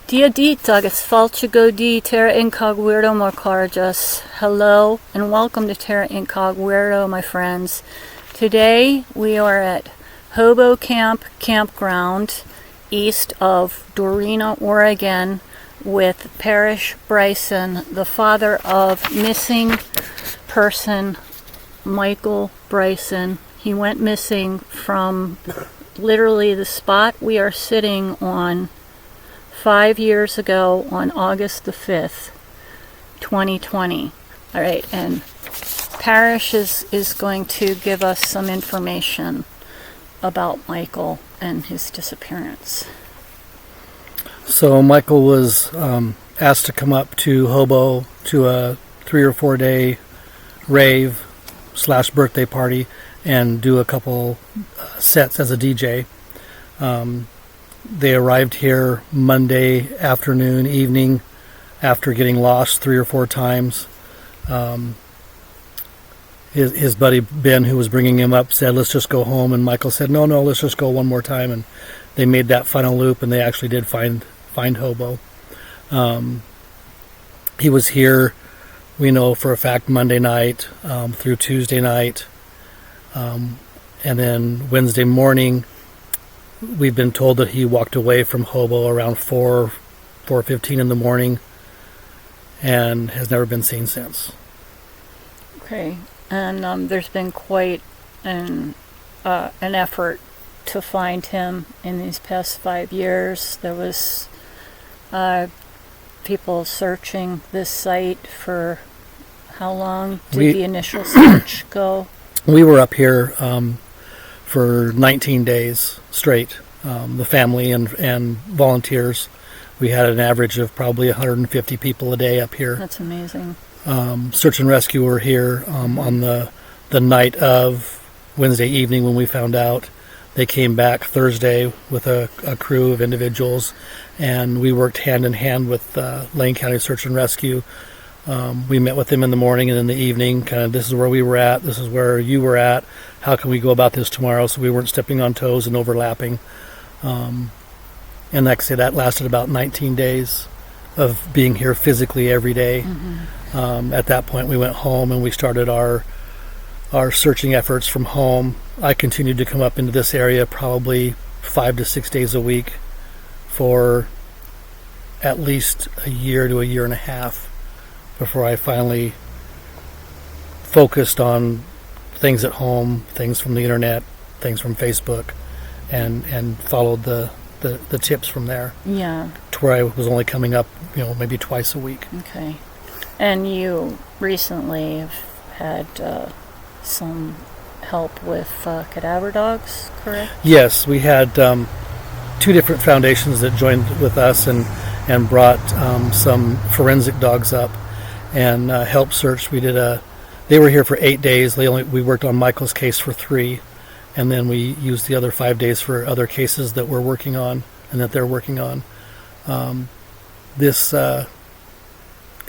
Dia dita falcigo di terra incogweirdo morcarjas. Hello and welcome to Terra Incogweirdo, my friends. Today we are at Hobo Camp Campground east of Dorena, Oregon, with Parrish Bryson, the father of missing person Michael Bryson. He went missing from literally the spot we are sitting on 5 years ago on August the 5th, 2020. All right, and Parrish is going to give us some information about Michael and his disappearance. So Michael was asked to come up to Hobo to a 3 or 4 day rave / birthday party and do a couple sets as a DJ. They arrived here Monday afternoon, evening, after getting lost 3 or 4 times. His buddy Ben, who was bringing him up, said, "Let's just go home." And Michael said, no, let's just go one more time. And they made that final loop, and they actually did find Hobo. He was here, we know for a fact, Monday night through Tuesday night. And then Wednesday morning, we've been told that he walked away from Hobo around 4:15 in the morning and has never been seen since. Okay, and there's been quite an effort to find him in these past 5 years. There was people searching this site for how long did the initial search go? We were up here for 19 days straight. The family and volunteers. We had an average of probably 150 people a day up here. That's amazing. Search and rescue were here on the night of Wednesday evening when we found out. They came back Thursday with a crew of individuals, and we worked hand in hand with Lane County Search and Rescue. We met with them in the morning and in the evening, kind of, this is where we were at, this is where you were at, how can we go about this tomorrow, so we weren't stepping on toes and overlapping. And like I say, that lasted about 19 days of being here physically every day. Mm-hmm. At that point, we went home and we started our searching efforts from home. I continued to come up into this area probably 5 to 6 days a week for at least a year to a year and a half before I finally focused on things at home, things from the internet, things from Facebook, and followed the tips from there. Yeah. To where I was only coming up, maybe twice a week. Okay. And you recently have had some help with cadaver dogs, correct? Yes, we had 2 different foundations that joined with us and brought some forensic dogs up and helped search. They were here for 8 days. We worked on Michael's case for 3, and then we used the other 5 days for other cases that we're working on and that they're working on. This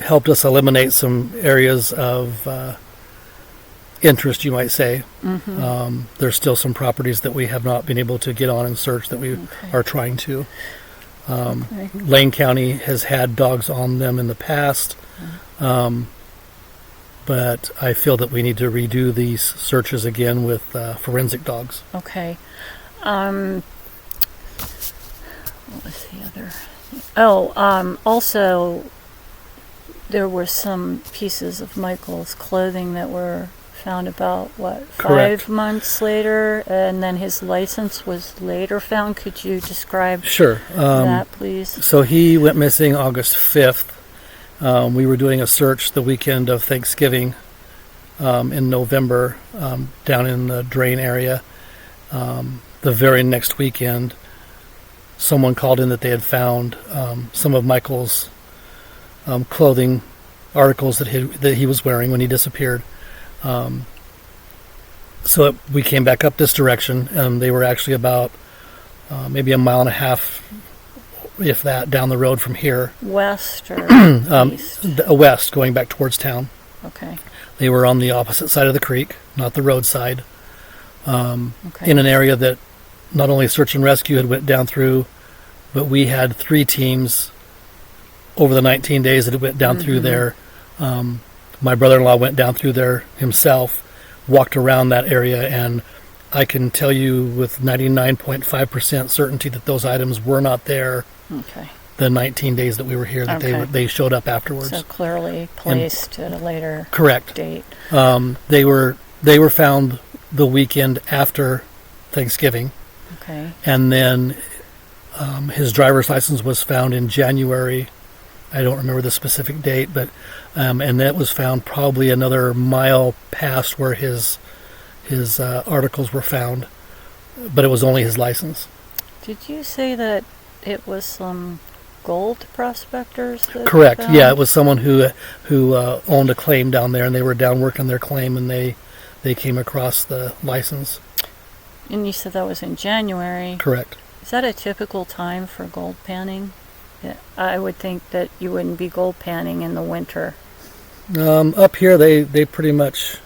helped us eliminate some areas of interest, you might say. Mm-hmm. There's still some properties that we have not been able to get on and search that we are trying to. Lane County has had dogs on them in the past, but I feel that we need to redo these searches again with forensic dogs. Okay. What was the other? Also, there were some pieces of Michael's clothing that were found about, Correct. 5 months later, and then his license was later found. Could you describe that, please? So he went missing August 5th. We were doing a search the weekend of Thanksgiving in November down in the Drain area. The very next weekend, someone called in that they had found some of Michael's clothing articles that he was wearing when he disappeared. So we came back up this direction, and they were actually about maybe a mile and a half, if that, down the road from here. West or east? West, going back towards town. Okay. They were on the opposite side of the creek, not the roadside, in an area that not only search and rescue had went down through, but we had 3 teams over the 19 days that it went down through there, my brother-in-law went down through there himself, walked around that area, and I can tell you with 99.5% certainty that those items were not there. Okay. The 19 days that we were here, that they showed up afterwards. So clearly placed at a later correct date. They were found the weekend after Thanksgiving. Okay. And then his driver's license was found in January. I don't remember the specific date, but and that was found probably another mile past where his articles were found, but it was only his license. Did you say that it was some gold prospectors? Correct. Yeah, it was someone who owned a claim down there, and they were down working their claim, and they came across the license. And you said that was in January. Correct. Is that a typical time for gold panning? Yeah, I would think that you wouldn't be gold panning in the winter. Up here, they pretty much,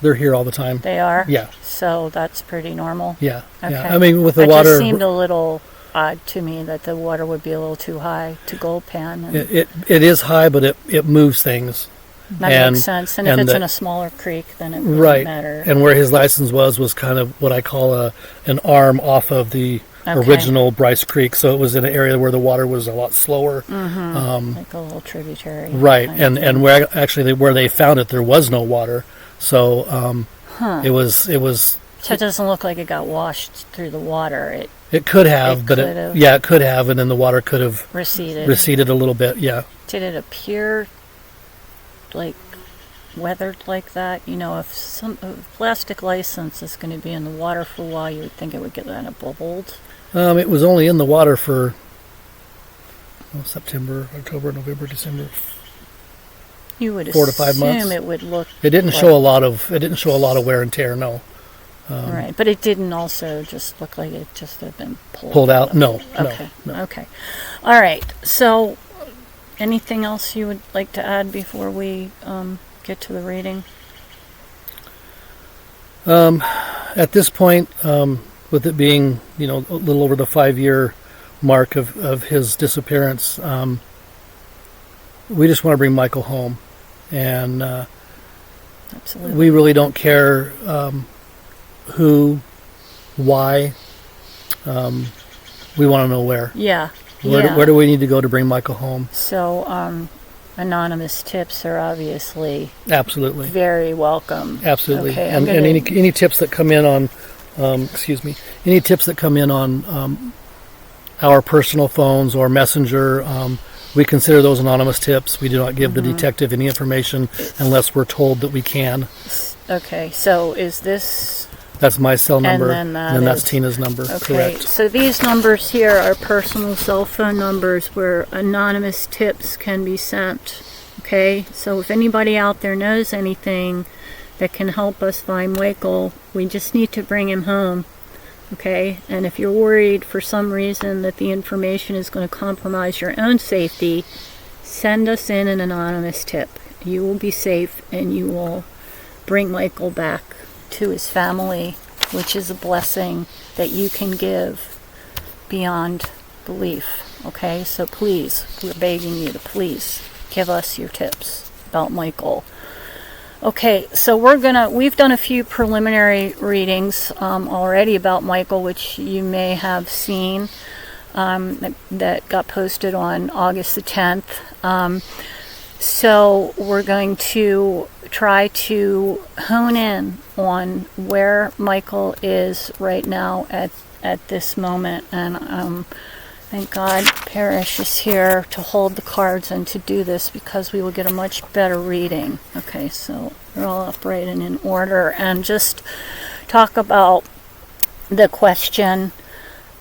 they're here all the time. They are? Yeah. So that's pretty normal? Yeah. Okay. Yeah. I mean, with the it water... It just seemed a little odd to me that the water would be a little too high to gold pan. And it is high, but it moves things. That makes sense. And if it's in a smaller creek, then it wouldn't matter. And where his license was kind of what I call an arm off of the original Bryce Creek. So it was in an area where the water was a lot slower. Like a little tributary. Right. And where they found it, there was no water. So it was... So it doesn't look like it got washed through the water. It could have, it could have, and then the water could have receded a little bit. Yeah. Did it appear like weathered like that? You know, if some plastic license is going to be in the water for a while, you would think it would get kind of bubbled. It was only in the water for September, October, November, December. You would 4 to 5 months. Assume it would look. It didn't show a lot of. It didn't show a lot of wear and tear. No. Right, but it didn't also just look like it just had been pulled out. No. Okay. No. Okay. All right. So, anything else you would like to add before we get to the reading? At this point, with it being a little over the 5-year mark of his disappearance, we just want to bring Michael home, and absolutely, we really don't care who, why. We want to know where. Yeah. Where do we need to go to bring Michael home? So, anonymous tips are obviously absolutely very welcome. Absolutely, okay, and any tips that come in on, any tips that come in on our personal phones or Messenger, we consider those anonymous tips. We do not give the detective any information unless we're told that we can. Okay, so is this... That's my cell number, and that's Tina's number. Okay, correct. So these numbers here are personal cell phone numbers where anonymous tips can be sent. Okay, so if anybody out there knows anything that can help us find Michael, we just need to bring him home. Okay, and if you're worried for some reason that the information is going to compromise your own safety, send us in an anonymous tip. You will be safe and you will bring Michael back to his family, which is a blessing that you can give beyond belief. Okay, so please, we're begging you to please give us your tips about Michael. Okay, so we've done a few preliminary readings already about Michael, which you may have seen, that got posted on August the 10th. So we're going to try to hone in on where Michael is right now at this moment, and thank God Parrish is here to hold the cards and to do this, because we will get a much better reading. Okay, so they're all upright and in order, and just talk about the question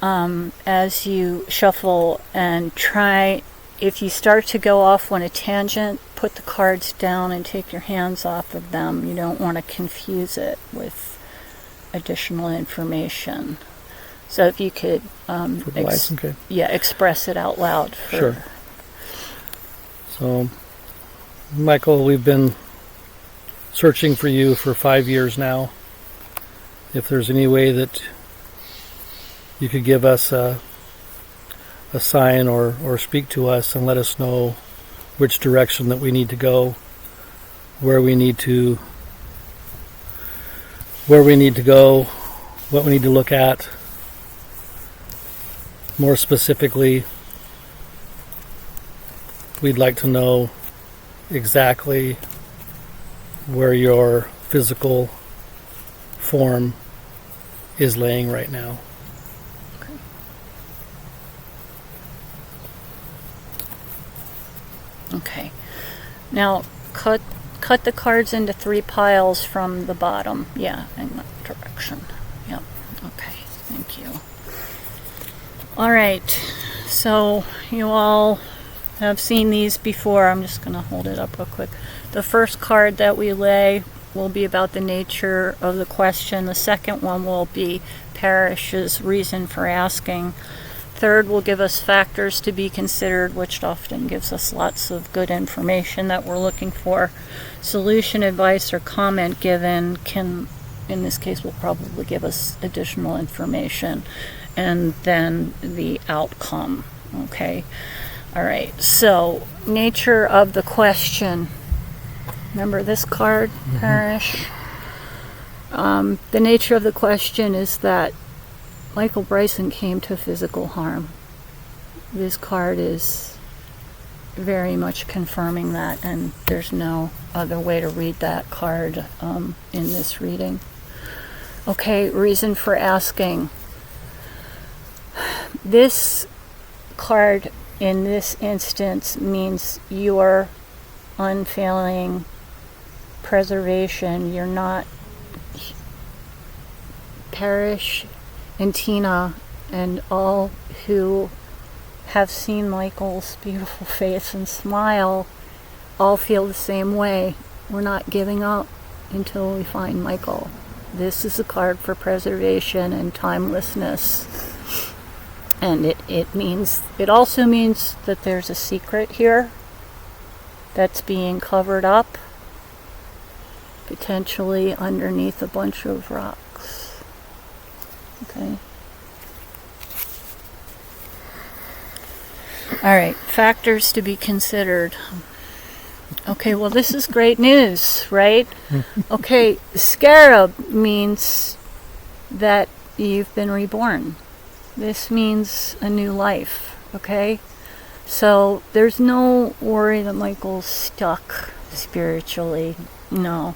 as you shuffle, and try, if you start to go off on a tangent, put the cards down and take your hands off of them. You don't want to confuse it with additional information. So if you could express it out loud. Sure. So, Michael, we've been searching for you for 5 years now. If there's any way that you could give us a a sign or speak to us and let us know which direction that we need to go, where we need to go, what we need to look at. More specifically, we'd like to know exactly where your physical form is laying right now. Okay. Now cut the cards into 3 piles from the bottom. Yeah, in that direction. Yep. Okay. Thank you. All right. So you all have seen these before. I'm just going to hold it up real quick. The first card that we lay will be about the nature of the question. The second one will be Parrish's reason for asking. Third will give us factors to be considered, which often gives us lots of good information that we're looking for. Solution, advice, or comment given can, in this case, will probably give us additional information. And then the outcome. Okay. All right. So, nature of the question. Remember this card, Parrish? The nature of the question is that Michael Bryson came to physical harm. This card is very much confirming that, and there's no other way to read that card in this reading. Okay, reason for asking. This card in this instance means your unfailing preservation. You're not Parrish and Tina and all who have seen Michael's beautiful face and smile all feel the same way. We're not giving up until we find Michael. This is a card for preservation and timelessness. And it also means that there's a secret here that's being covered up, potentially underneath a bunch of rocks. Okay. All right, factors to be considered. Okay, well, this is great news, right? Okay, scarab means that you've been reborn. This means a new life, okay? So there's no worry that Michael's stuck spiritually. No.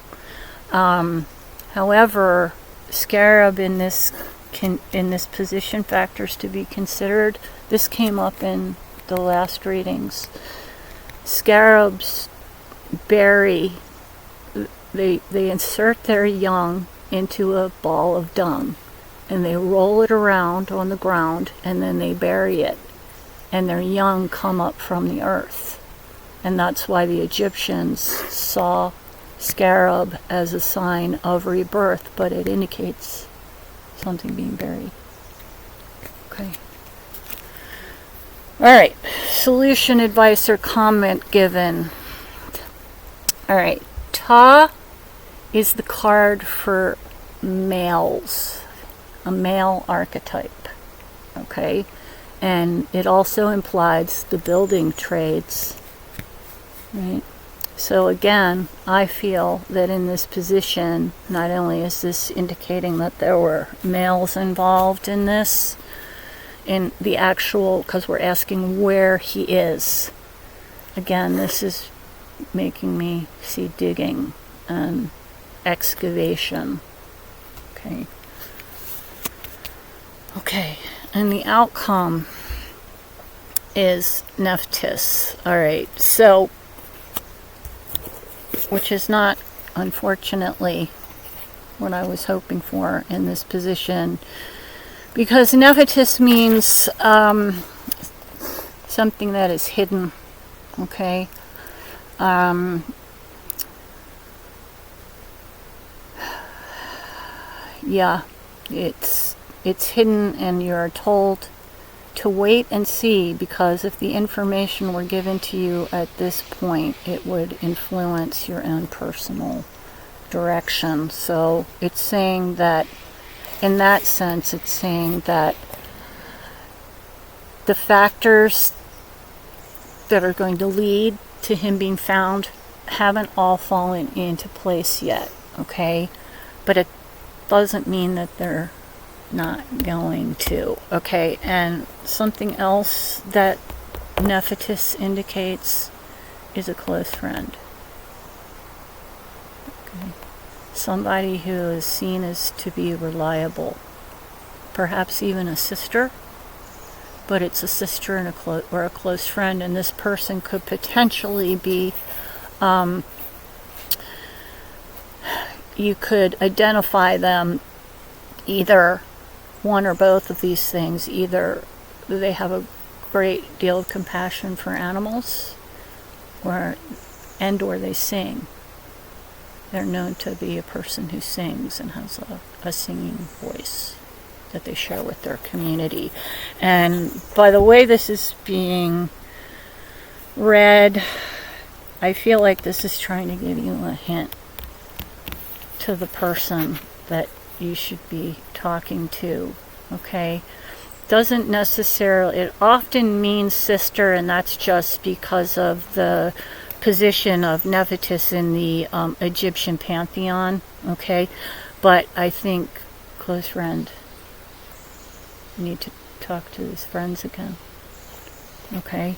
However, scarab in this position, factors to be considered. This came up in the last readings. Scarabs bury, they insert their young into a ball of dung, and they roll it around on the ground, and then they bury it, and their young come up from the earth. And that's why the Egyptians saw scarab as a sign of rebirth, but it indicates something being buried. Okay. All right. Solution, advice, or comment given. All right. Ta is the card for males, a male archetype. Okay. And it also implies the building trades. Right. So again, I feel that in this position, not only is this indicating that there were males involved in this, in the actual, because we're asking where he is. Again, this is making me see digging and excavation. Okay. Okay, and the outcome is Nephthys. All right, so, which is not, unfortunately, what I was hoping for in this position, because Nephthys means something that is hidden. Okay. Yeah, it's hidden, and you're told to wait and see, because if the information were given to you at this point, it would influence your own personal direction. So it's saying that, in that sense, it's saying that the factors that are going to lead to him being found haven't all fallen into place yet, okay? But it doesn't mean that they're not going to, okay? And something else that Nephetus indicates is a close friend. Okay. Somebody who is seen as to be reliable. Perhaps even a sister, but it's a sister and or a close friend, and this person could potentially be, you could identify them either one or both of these things. Either they have a great deal of compassion for animals, or they sing. They're known to be a person who sings and has a singing voice that they share with their community. And by the way this is being read, I feel like this is trying to give you a hint to the person that you should be talking to, okay? Doesn't necessarily, it often means sister, and that's just because of the position of Nephetus in the Egyptian pantheon, okay? But I think close friend, you need to talk to his friends again, okay?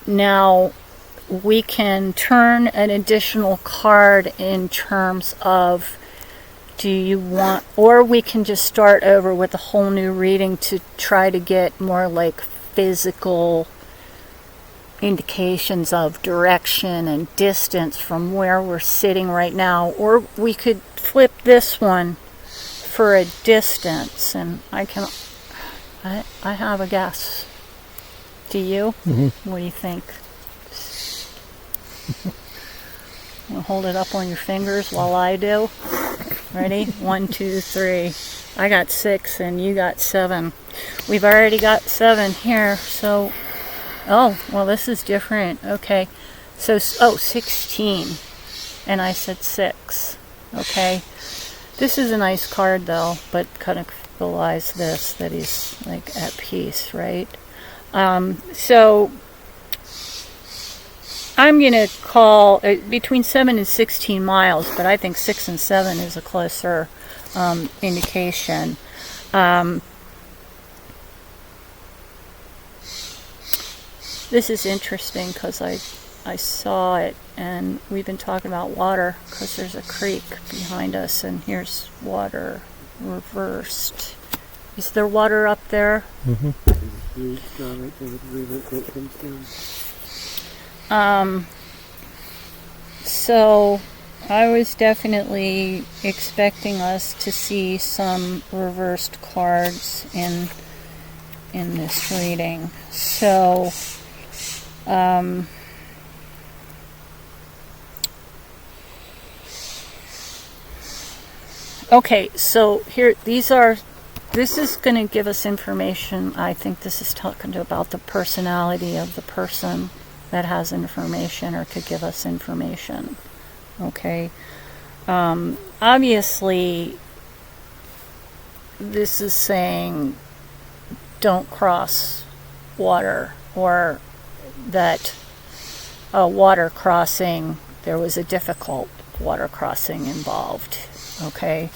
Now, we can turn an additional card in terms of, do you want, or we can just start over with a whole new reading to try to get more like physical indications of direction and distance from where we're sitting right now. Or we could flip this one for a distance, and I have a guess. Do you? Mm-hmm. What do you think? I'll hold it up on your fingers while I do. Ready? 1, 2, 3. I got 6 and you got 7. We've already got 7 here, so... Oh, well, this is different. Okay. So, 16. And I said 6. Okay. This is a nice card, though, but kind of belies this, that he's, like, at peace, right? So, I'm going to call between 7 and 16 miles, but I think 6 and 7 is a closer indication. This is interesting because I saw it, and we've been talking about water because there's a creek behind us, and here's water reversed. Is there water up there? Mm-hmm. So I was definitely expecting us to see some reversed cards in this reading. So okay, so here, this is going to give us information. I think this is talking about the personality of the person that has information or could give us information. Okay. Obviously, this is saying don't cross water, or that a water crossing, there was a difficult water crossing involved. Okay.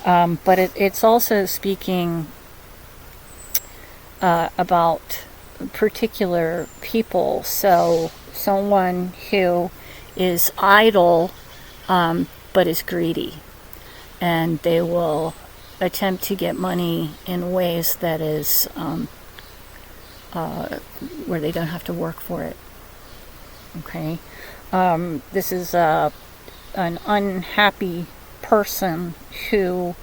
But it's also speaking about particular people. So someone who is idle but is greedy, and they will attempt to get money in ways that is where they don't have to work for it. Okay. This is an unhappy person who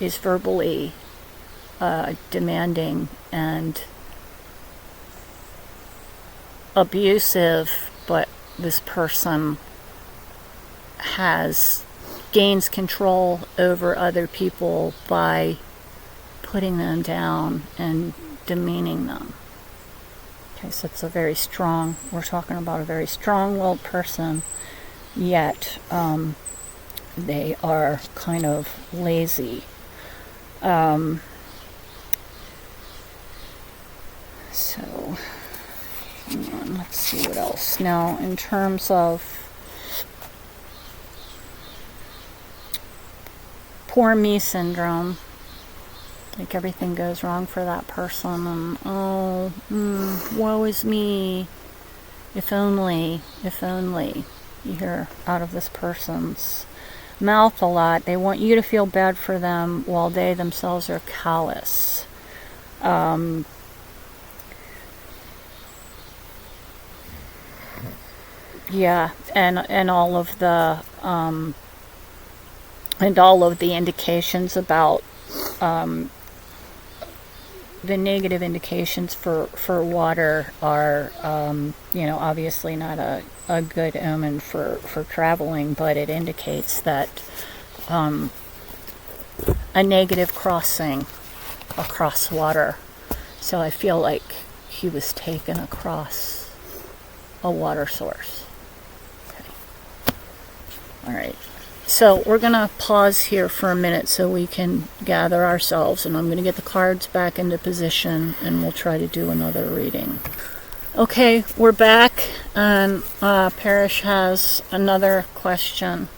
is verbally demanding and abusive, but this person gains control over other people by putting them down and demeaning them. Okay, so it's we're talking about a very strong-willed person, yet they are kind of lazy. So, hang on, let's see what else. Now, in terms of poor me syndrome, like everything goes wrong for that person, and woe is me. If only, you hear out of this person's mouth a lot. They want you to feel bad for them while they themselves are callous. Yeah, and all of the indications about the negative indications for water are, obviously not a good omen for traveling, but it indicates that a negative crossing across water. So I feel like he was taken across a water source. Okay. All right. So we're going to pause here for a minute so we can gather ourselves, and I'm going to get the cards back into position, and we'll try to do another reading. Okay, we're back, and Parrish has another question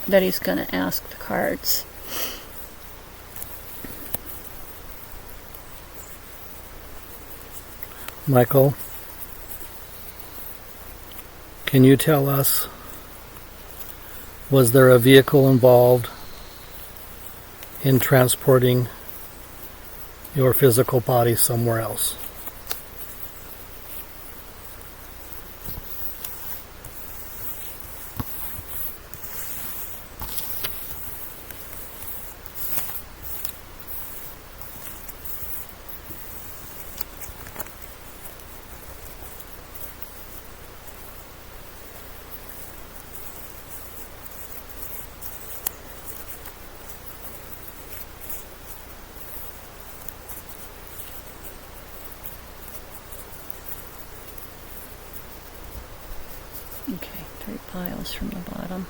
that he's going to ask the cards. Michael, can you tell us, was there a vehicle involved in transporting your physical body somewhere else? Okay, 3 piles from the bottom.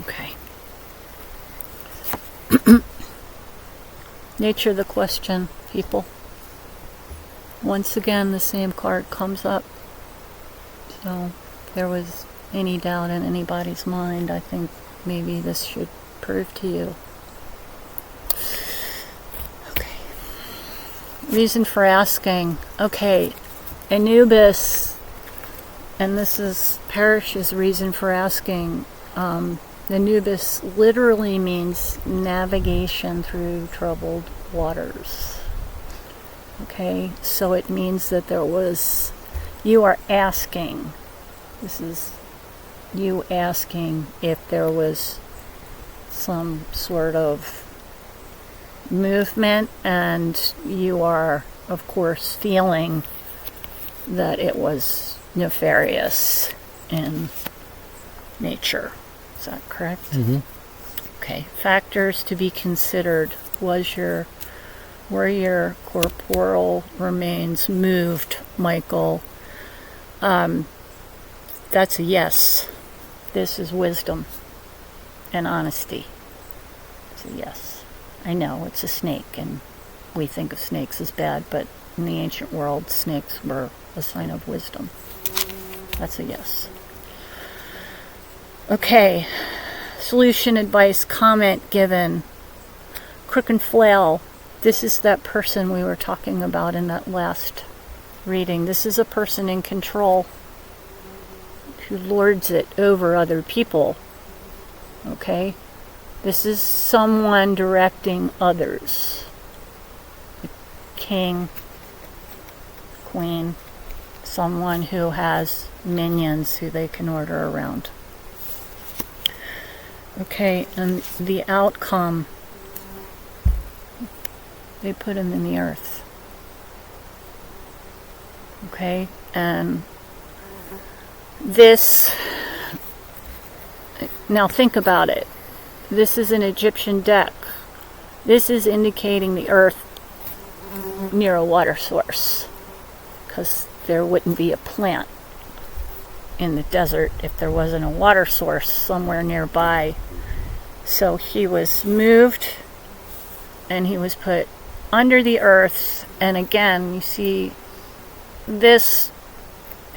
Okay. Nature of the question, people. Once again, the same card comes up. So, if there was any doubt in anybody's mind, I think maybe this should prove to you. Reason for asking. Okay, Anubis, and this is Parrish's reason for asking. Anubis literally means navigation through troubled waters. Okay, so it means that you are asking. This is you asking if there was some sort of movement, and you are, of course, feeling that it was nefarious in nature. Is that correct? Mm-hmm. Okay. Factors to be considered. Were your corporal remains moved, Michael? That's a yes. This is wisdom and honesty. It's a yes. I know, it's a snake, and we think of snakes as bad, but in the ancient world, snakes were a sign of wisdom. That's a yes. Okay. Solution, advice, comment given. Crook and flail. This is that person we were talking about in that last reading. This is a person in control who lords it over other people. Okay? This is someone directing others. The king, queen, someone who has minions who they can order around. Okay, and the outcome, they put him in the earth. Okay, and this, now think about it. This is an Egyptian deck. This is indicating the earth near a water source, because there wouldn't be a plant in the desert if there wasn't a water source somewhere nearby. So he was moved and he was put under the earth. And again, you see this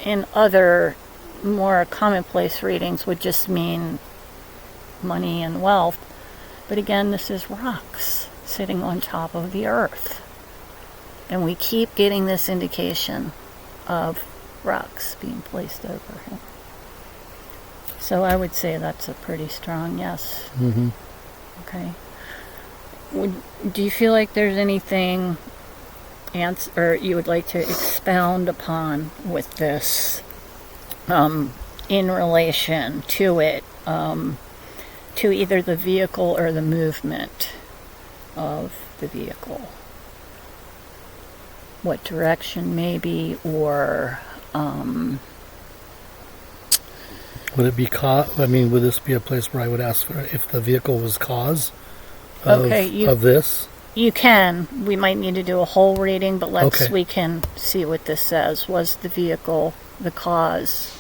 in other more commonplace readings would just mean money and wealth. But again, this is rocks sitting on top of the earth. And we keep getting this indication of rocks being placed over him. So I would say that's a pretty strong yes. Mm-hmm. Okay. Do you feel like there's anything or you would like to expound upon with this in relation to it, to either the vehicle or the movement of the vehicle? What direction maybe, or would it be would this be a place where I would ask for if the vehicle was cause of this? You can. We might need to do a whole reading, but we can see what this says. Was the vehicle the cause?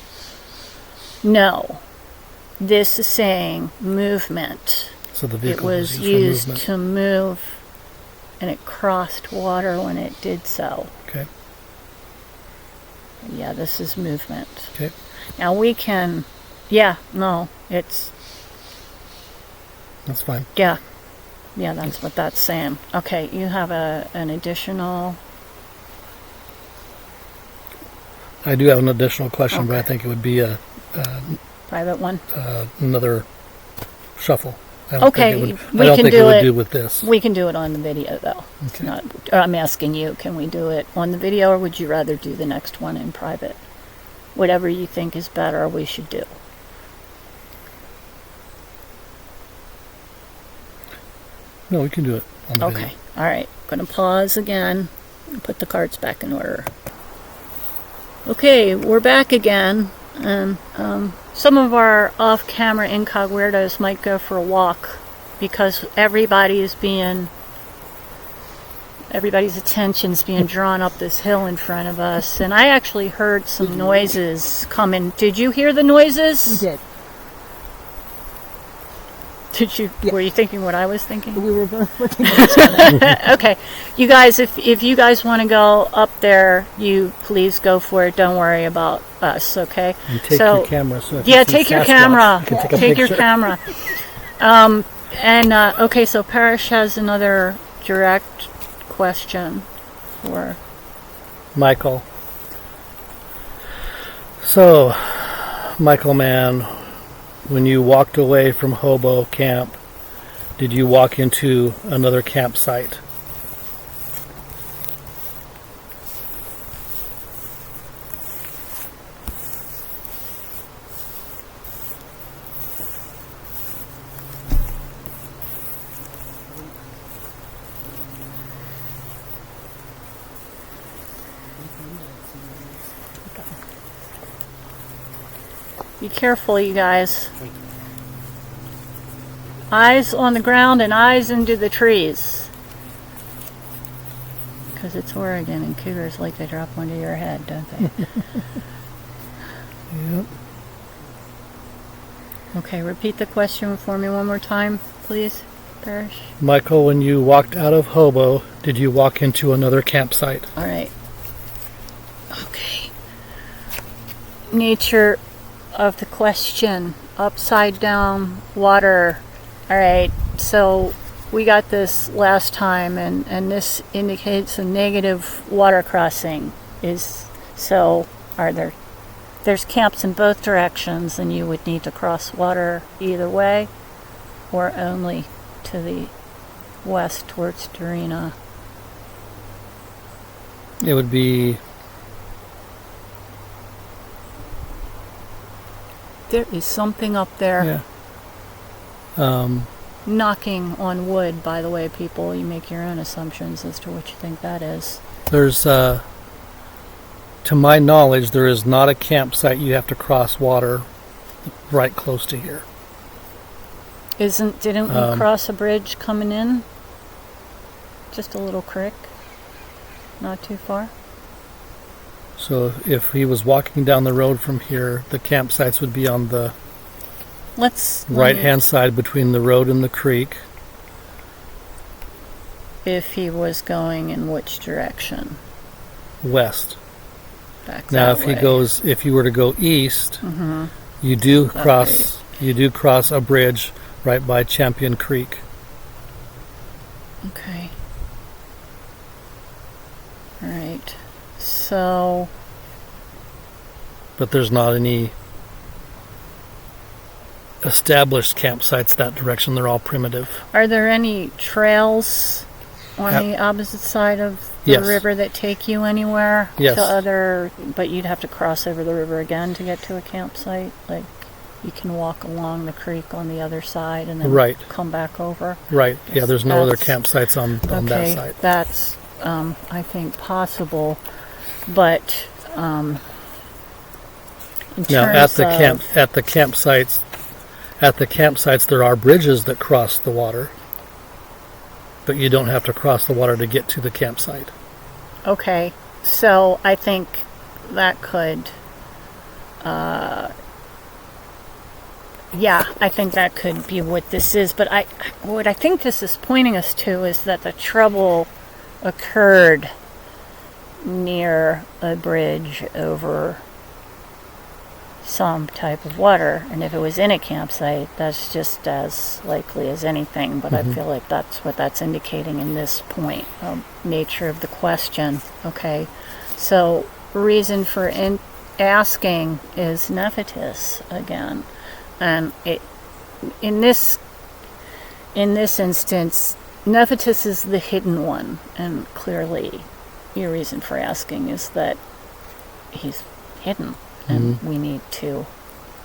No. This is saying movement. So the vehicle was used to move, and it crossed water when it did so. Okay. Yeah, this is movement. Okay. Now we can, that's fine. Yeah. Yeah, that's what that's saying. Okay, you have an additional... I do have an additional question, but I think it would be a private one? Another shuffle. We can do with this. We can do it on the video, though. Okay. It's not. I'm asking you, can we do it on the video, or would you rather do the next one in private? Whatever you think is better, we should do. No, we can do it on the video. Okay. All right. I'm going to pause again and put the cards back in order. Okay, we're back again. And some of our off-camera incog weirdos might go for a walk because everybody's attention's being drawn up this hill in front of us. And I actually heard some noises coming. Did you hear the noises? We did. Did you? Yeah. Were you thinking what I was thinking? We were both looking at each other. Okay. You guys, if you guys want to go up there, you please go for it. Don't worry about us, okay? And take your camera. So take your camera. Take your camera. Okay, so Parrish has another direct question for Michael. So, Michael, man, when you walked away from Hobo Camp, did you walk into another campsite? Be careful, you guys. Eyes on the ground and eyes into the trees. Because it's Oregon and cougars like to drop onto your head, don't they? Yep. Okay, repeat the question for me one more time, please, Parrish. Michael, when you walked out of Hobo, did you walk into another campsite? All right. Okay. Nature of the question. Upside down water. All right. So we got this last time, and this indicates a negative water crossing. There's camps in both directions, and you would need to cross water either way, or only to the west towards Dorena. It would be... There is something up there. Yeah. Knocking on wood, by the way, people. You make your own assumptions as to what you think that is. There's, to my knowledge, there is not a campsite you have to cross water right close to here. Didn't we cross a bridge coming in? Just a little creek. Not too far. So if he was walking down the road from here, the campsites would be on the right-hand side between the road and the creek. If he was going in which direction? West. Back Now, that if you were to go east, Mm-hmm. you do cross a bridge right by Champion Creek. Okay. All right. So. But there's not any established campsites that direction. They're all primitive. Are there any trails on the opposite side of the Yes. river that take you anywhere? Yes. But you'd have to cross over the river again to get to a campsite? Like, you can walk along the creek on the other side and then come back over? Right. Yeah, there's no other campsites on that side. Okay, that's, I think, possible. But, in now, terms at the campsites, there are bridges that cross the water, but you don't have to cross the water to get to the campsite. Okay, so I think that could, I think that could be what this is. But what I think this is pointing us to is that the trouble occurred near a bridge over some type of water, and if it was in a campsite, that's just as likely as anything. But I feel like that's what that's indicating in this point, nature of the question. Okay, so reason for asking is Nephitis again, and in this instance, Nephitis is the hidden one, and clearly, your reason for asking is that he's hidden. And we need to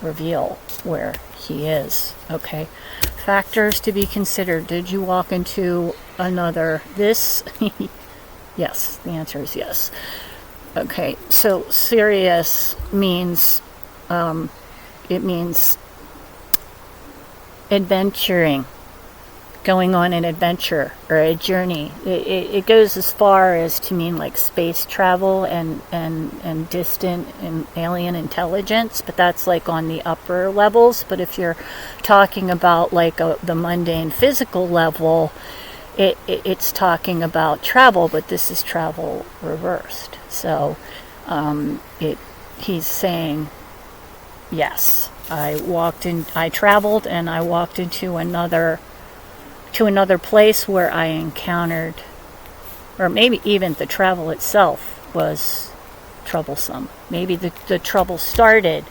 reveal where he is. Okay. Factors to be considered. Did you walk into another this? Yes. The answer is yes. Okay. So serious means it means adventuring, going on an adventure or a journey. It goes as far as to mean like space travel and distant and alien intelligence, but that's like on the upper levels. But if you're talking about like the mundane physical level, it's talking about travel, but this is travel reversed. So he's saying, yes, I traveled and I walked into another place where I encountered, or maybe even the travel itself was troublesome. Maybe the trouble started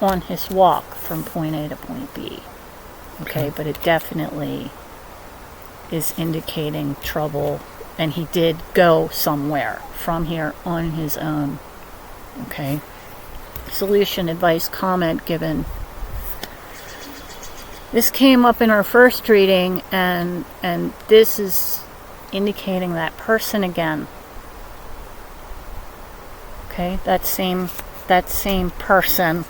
on his walk from point A to point B. Okay, but it definitely is indicating trouble, and he did go somewhere from here on his own. Okay. Solution, advice, comment given. This came up in our first reading, and this is indicating that person again. Okay, that same person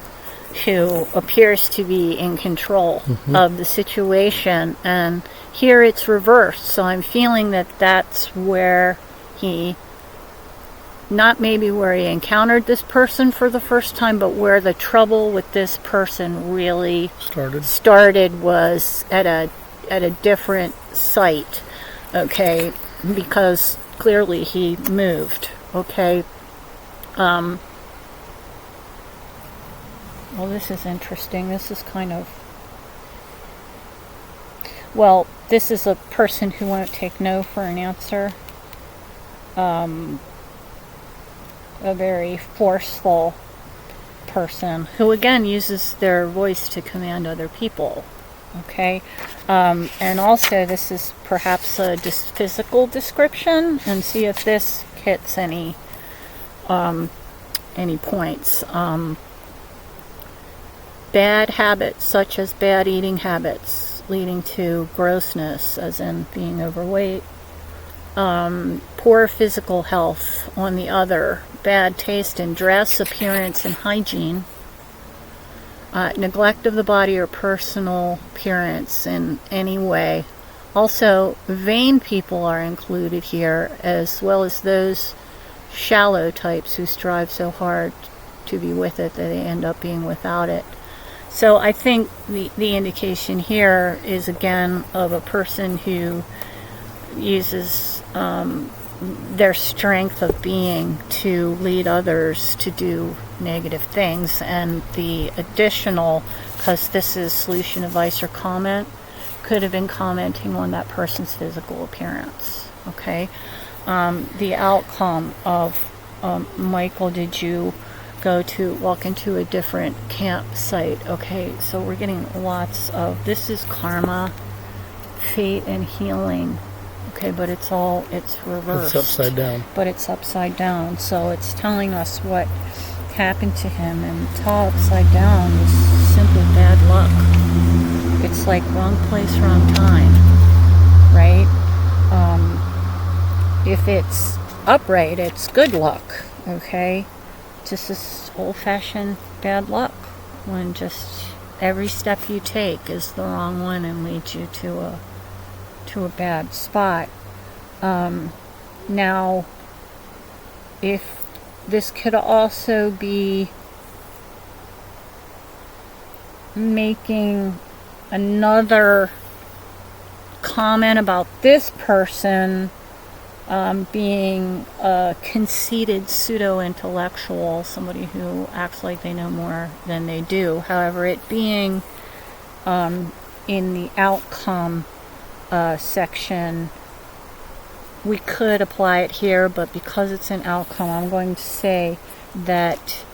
who appears to be in control of the situation, and here it's reversed. So I'm feeling that that's where not maybe where he encountered this person for the first time, but where the trouble with this person really started was at a different site. Okay, because clearly he moved. Okay. Well, this is interesting. This is kind of, this is a person who won't take no for an answer. A very forceful person who again uses their voice to command other people. Okay, and also this is perhaps a physical description, and see if this hits any points. Bad habits, such as bad eating habits leading to grossness, as in being overweight. Poor physical health on the other. Bad taste in dress, appearance, and hygiene. Neglect of the body or personal appearance in any way. Also, vain people are included here, as well as those shallow types who strive so hard to be with it that they end up being without it. So I think the indication here is again of a person who uses their strength of being to lead others to do negative things, and the additional, because this is solution, advice, or comment, could have been commenting on that person's physical appearance. Okay, the outcome of Michael, did you walk into a different campsite? Okay, so we're getting lots of, this is karma, fate, and healing. Okay, but it's reversed. It's upside down. But it's upside down, so it's telling us what happened to him, and tall upside down is simply bad luck. It's like wrong place, wrong time, right? If it's upright, it's good luck, okay? Just this old-fashioned bad luck, when just every step you take is the wrong one and leads you to a bad spot. Now, if this could also be making another comment about this person being a conceited pseudo-intellectual, somebody who acts like they know more than they do. However, it being in the outcome section, we could apply it here, but because it's an outcome, I'm going to say that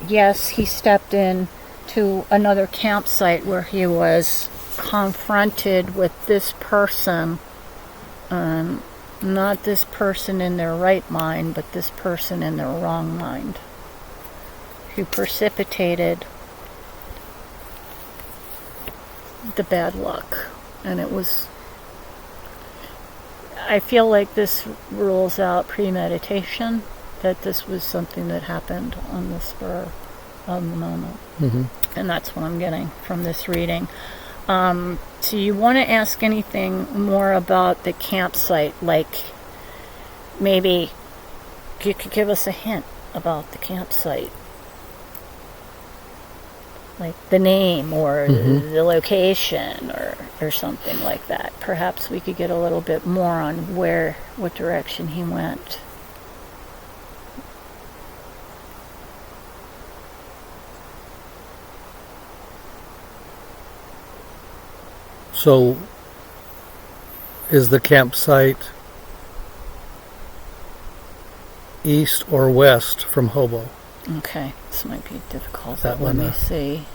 yes, he stepped in to another campsite where he was confronted with this person, not this person in their right mind, but this person in their wrong mind, who precipitated the bad luck. And it was, I feel like this rules out premeditation, that this was something that happened on the spur of the moment. Mm-hmm. And that's what I'm getting from this reading. So you want to ask anything more about the campsite, like maybe you could give us a hint about the campsite, like the name or the location or something like that. Perhaps we could get a little bit more on what direction he went. So, is the campsite east or west from Hobo? Okay, this might be difficult. That Let one, me see.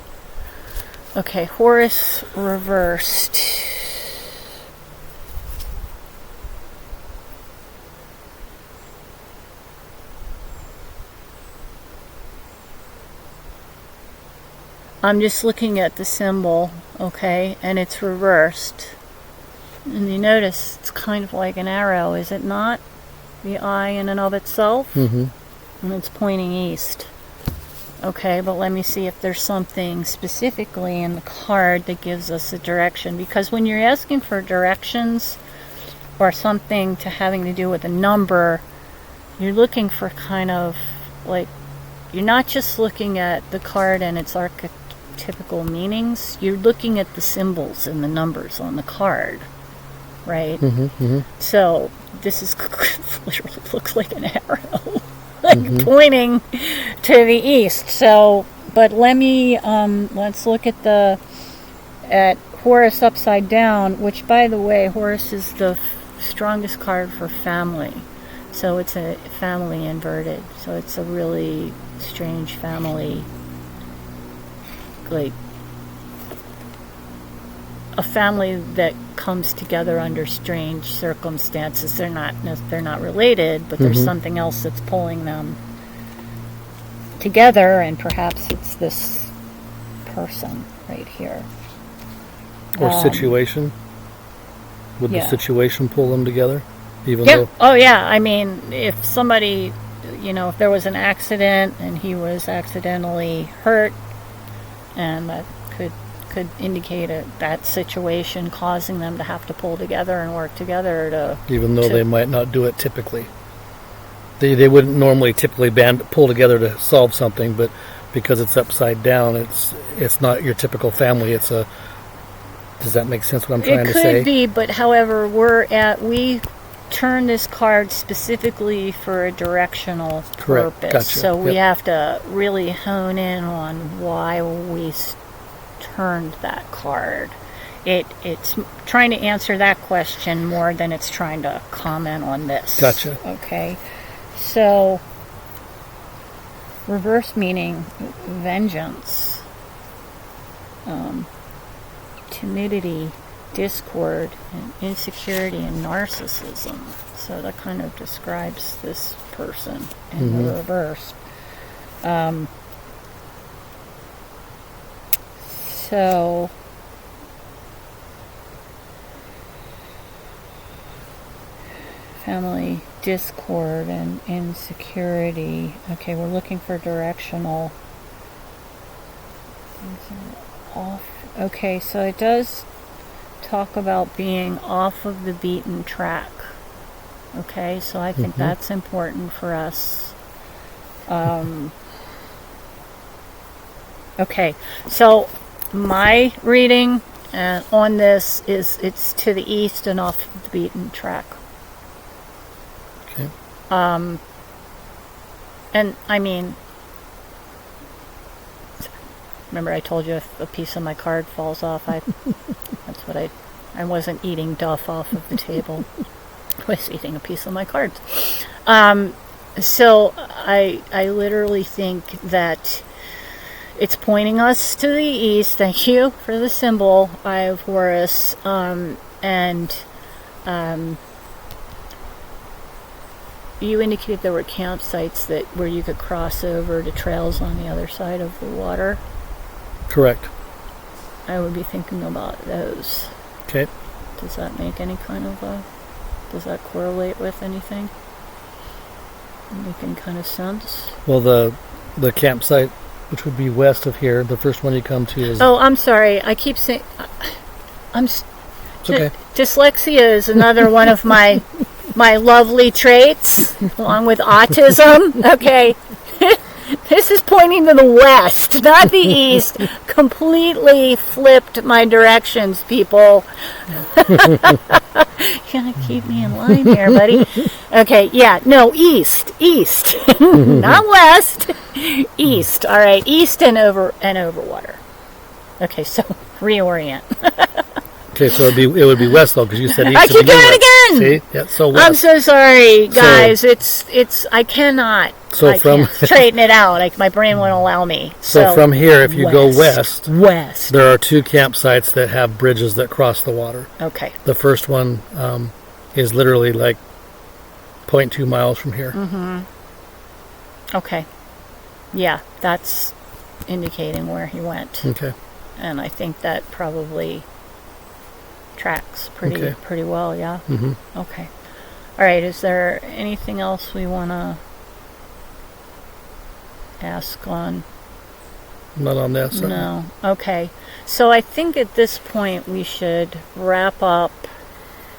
Okay, Horus reversed. I'm just looking at the symbol, okay, and it's reversed. And you notice it's kind of like an arrow, is it not? The eye in and of itself? Mm-hmm. And it's pointing east. Okay, but let me see if there's something specifically in the card that gives us a direction. Because when you're asking for directions or something to having to do with a number, you're looking for kind of like, you're not just looking at the card and its archetypical meanings, you're looking at the symbols and the numbers on the card, right? Mm-hmm. Mm-hmm. So this is literally looks like an arrow. Like pointing to the east. So, but let me let's look at Horus upside down, which, by the way, Horus is the strongest card for family. So it's a family inverted. So it's a really strange family, like a family that comes together under strange circumstances. They're not related, but there's something else that's pulling them together, and perhaps it's this person right here. Or situation. Would the situation pull them together? Even though... Oh yeah, I mean, if somebody, if there was an accident and he was accidentally hurt, and that could indicate that situation causing them to have to pull together and work together to... Even though they might not do it typically. They wouldn't normally typically pull together to solve something, but because it's upside down, it's not your typical family. Does that make sense what I'm trying to say? It could be, but however, we turn this card specifically for a directional purpose. Gotcha. So we have to really hone in on why we turned that card. It's trying to answer that question more than it's trying to comment on this. Gotcha. Okay. So, reverse meaning vengeance, timidity, discord, and insecurity and narcissism. So that kind of describes this person in the reverse. So family discord and insecurity. Okay, we're looking for directional. Okay, so it does talk about being off of the beaten track. Okay, so I think that's important for us. Okay, so my reading on this is it's to the east and off the beaten track. Okay. And I mean, remember I told you if a piece of my card falls off, that's what I wasn't eating duff off of the table. I was eating a piece of my cards. So I literally think that it's pointing us to the east. Thank you for the symbol, Eye of Horus. You indicated there were campsites where you could cross over to trails on the other side of the water. Correct. I would be thinking about those. Okay. Does that make any kind of does that correlate with anything? Making kind of sense? Well, the campsite, which would be west of here, the first one you come to is... Oh, I'm sorry. I keep saying... It's okay. Dyslexia is another one of my lovely traits, along with autism. Okay. This is pointing to the west, not the east. Completely flipped my directions, people. You gotta keep me in line here, buddy. Okay, yeah, no, east. Not west. East. All right, east and over water. Okay, so reorient. Okay, so it would be west though, because you said east. I keep doing it again. See, yeah, so west. I'm so sorry, guys. It's I can't straighten it out. Like my brain won't allow me. So from here, if you go west, there are two campsites that have bridges that cross the water. Okay. The first one is literally like 0.2 miles from here. Mm-hmm. Okay. Yeah, that's indicating where he went. Okay. And I think that probably tracks pretty well, yeah? Mm-hmm. Okay. All right, is there anything else we want to ask on? Not on this. No. Okay. So I think at this point we should wrap up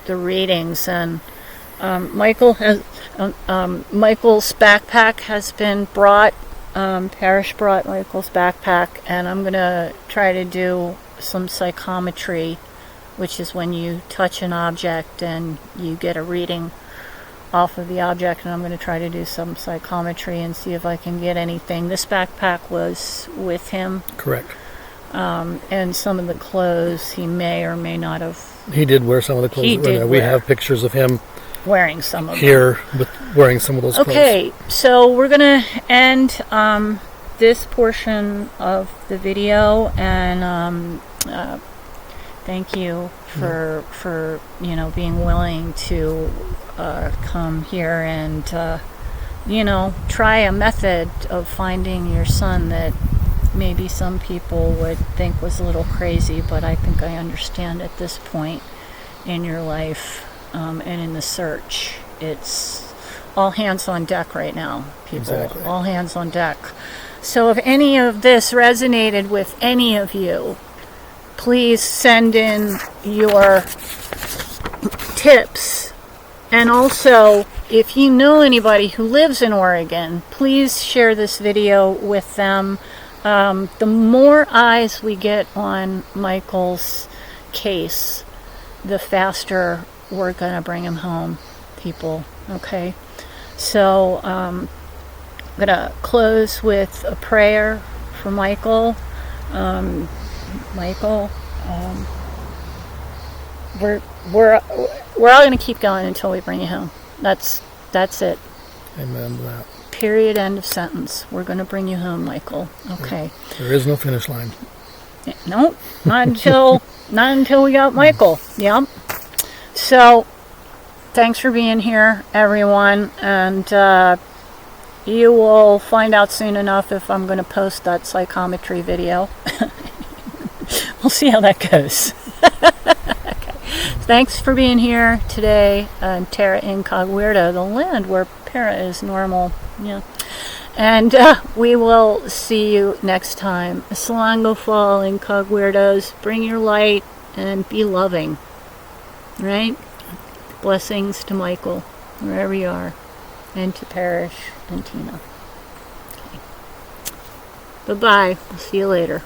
the readings, and Michael's backpack has been brought. Parrish brought Michael's backpack, and I'm going to try to do some psychometry, which is when you touch an object and you get a reading off of the object, and I'm going to try to do some psychometry and see if I can get anything. This backpack was with him. Correct. And some of the clothes he may or may not have. He did wear some of the clothes that were there. We have pictures of him wearing some of here with wearing some of those clothes. Okay, so we're going to end this portion of the video, and thank you for being willing to come here and try a method of finding your son that maybe some people would think was a little crazy, but I think I understand at this point in your life and in the search. It's all hands on deck right now, people. Exactly. All hands on deck. So if any of this resonated with any of you, please send in your tips, and also if you know anybody who lives in Oregon, please share this video with them. The more eyes we get on Michael's case, the faster we're going to bring him home, people. Okay? So, I'm going to close with a prayer for Michael. Michael, we're all going to keep going until we bring you home. That's it. Amen to that. Period. End of sentence. We're going to bring you home, Michael. Okay. There is no finish line. No, not until we got Michael. Yep. So, thanks for being here, everyone, and you will find out soon enough if I'm going to post that psychometry video. We'll see how that goes. Okay. Thanks for being here today on Terra Incognita, the land where para is normal. Yeah. And we will see you next time. Salongo Fall, Incogweirdos. Bring your light and be loving. Right? Blessings to Michael, wherever you are, and to Parrish and Tina. Okay. Bye-bye. We'll see you later.